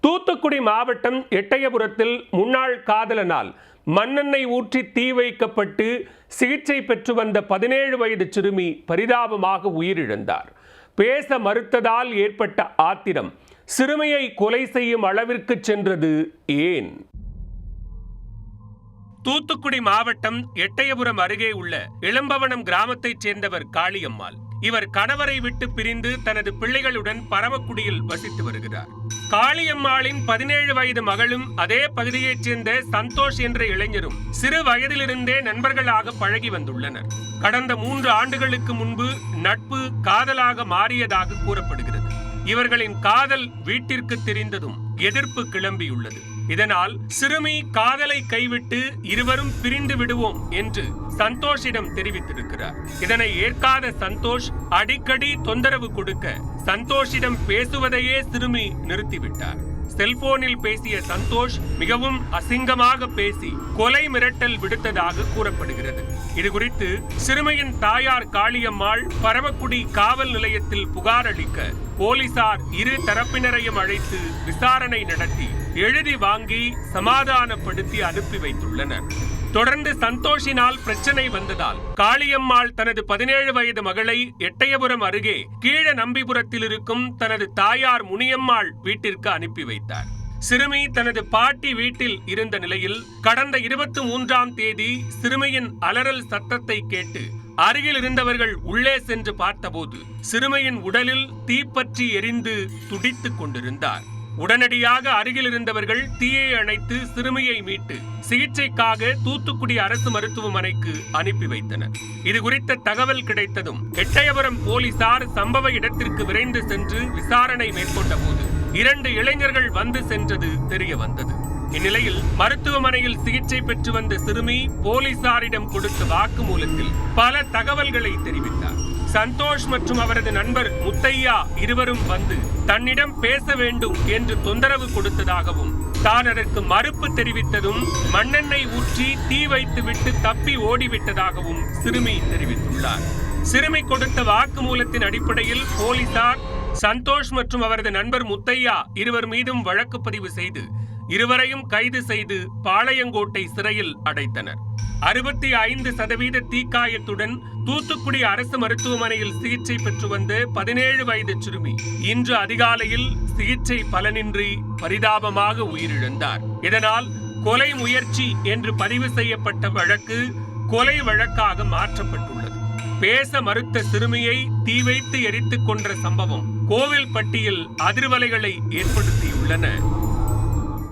தூத்துக்குடி மாவட்டம் எட்டயபுரத்தில் முன்னாள் காதலனால் மண்ணெண்ணெய் ஊற்றி தீ வைக்கப்பட்டு சிகிச்சை பெற்று வந்த 17 வயது சிறுமி பரிதாபமாக உயிரிழந்தார். பேச மறுத்ததால் ஏற்பட்ட ஆத்திரம் சிறுமியை கொலை செய்யும் அளவிற்கு சென்றது ஏன்? தூத்துக்குடி மாவட்டம் எட்டயபுரம் அருகே உள்ள இளம்பவனம் கிராமத்தைச் சேர்ந்தவர் காளியம்மாள். இவர் கணவரை விட்டு பிரிந்து தனது பிள்ளைகளுடன் பரமக்குடியில் வசித்து வருகிறார். காளியம்மாளின் 17 வயது மகளும் அதே பகுதியைச் சேர்ந்த சந்தோஷ் என்ற இளைஞரும் சிறு வயதிலிருந்தே நண்பர்களாக பழகி வந்துள்ளனர். கடந்த 3 ஆண்டுகளுக்கு முன்பு நட்பு காதலாக மாறியதாக கூறப்படுகிறது. இவர்களின் காதல் வீட்டிற்கு தெரிந்ததும் எதிர்ப்பு கிளம்பியுள்ளது. இதனால் சிறுமி காதலை கைவிட்டு இருவரும் பிரிந்து விடுவோம் என்று சந்தோஷிடம் தெரிவித்திருக்கிறார். இதனை ஏற்காத சந்தோஷ் அடிக்கடி தொந்தரவு கொடுக்க சந்தோஷிடம் பேசுவதையே சிறுமி நிறுத்திவிட்டார். செல்போனில் பேசிய சந்தோஷ் மிகவும் அசிங்கமாக பேசி கொலை மிரட்டல் விடுத்ததாக கூறப்படுகிறது. இதுகுறித்து சிறுமியின் தாயார் காளியம்மாள் பரமக்குடி காவல் நிலையத்தில் புகார் அளிக்க போலீசார் இரு தரப்பினரையும் அழைத்து விசாரணை நடத்தி எழுதி வாங்கி சமாதானப்படுத்தி அனுப்பி வைத்துள்ளனர். தொடர்ந்து சந்தோஷினால் பிரச்சனை வந்ததால் காளியம்மாள் தனது 17 வயது மகளை எட்டயபுரம் அருகே கீழ நம்பிபுரத்தில் இருக்கும் தனது தாயார் முனியம்மாள் வீட்டிற்கு அனுப்பி வைத்தார். சிறுமி தனது பாட்டி வீட்டில் இருந்த நிலையில் கடந்த 23ஆம் தேதி சிறுமியின் அலறல் சத்தத்தை கேட்டு அருகில் இருந்தவர்கள் உள்ளே சென்று பார்த்தபோது சிறுமியின் உடலில் தீப்பற்றி எரிந்து துடித்துக் கொண்டிருந்தார். உடனடியாக அருகில் இருந்தவர்கள் தீயை அணைத்து சிறுமியை மீட்டு சிகிச்சைக்காக தூத்துக்குடி அரசு மருத்துவமனைக்கு அனுப்பி வைத்தனர். இது குறித்த தகவல் கிடைத்ததும் எட்டயபுரம் போலீசார் சம்பவ இடத்திற்கு விரைந்து சென்று விசாரணை மேற்கொண்ட போது 2 இளைஞர்கள் வந்து சென்றது தெரிய வந்தது. இந்நிலையில் மருத்துவமனையில் சிகிச்சை பெற்று வந்த சிறுமி போலீசாரிடம் கொடுத்த வாக்குமூலத்தில் பல தகவல்களை தெரிவித்தார். சந்தோஷ் மற்றும் அவரது நண்பர் முத்தையா இருவரும் வந்து தன்னிடம் பேச வேண்டும் என்று தொந்தரவு கொடுத்ததாகவும் தான் அதற்கு மறுப்பு தெரிவித்ததும் மண்ணெண்ணெய் ஊற்றி தீ வைத்துவிட்டு தப்பி ஓடிவிட்டதாகவும் சிறுமி தெரிவித்துள்ளார். சிறுமி கொடுத்த வாக்குமூலத்தின் அடிப்படையில் போலீசார் சந்தோஷ் மற்றும் அவரது நண்பர் முத்தையா இருவர் மீதும் வழக்கு பதிவு செய்து இருவரையும் கைது செய்து பாளையங்கோட்டை சிறையில் அடைத்தனர். 65% தீக்காயத்துடன் தூத்துக்குடி அரசு மருத்துவமனையில் சிகிச்சை பெற்று வந்த 17 வயது சிறுமி இன்று அதிகாலையில் சிகிச்சை பலனின்றி பரிதாபமாக உயிரிழந்தார். இதனால் கொலை முயற்சி என்று பதிவு செய்யப்பட்ட வழக்கு கொலை வழக்காக மாற்றப்பட்டுள்ளது. பேச மறுத்த சிறுமியை தீ வைத்து எரித்துக் கொன்ற சம்பவம் கோவில்பட்டியில் அதிர்வலைகளை ஏற்படுத்தியுள்ளன.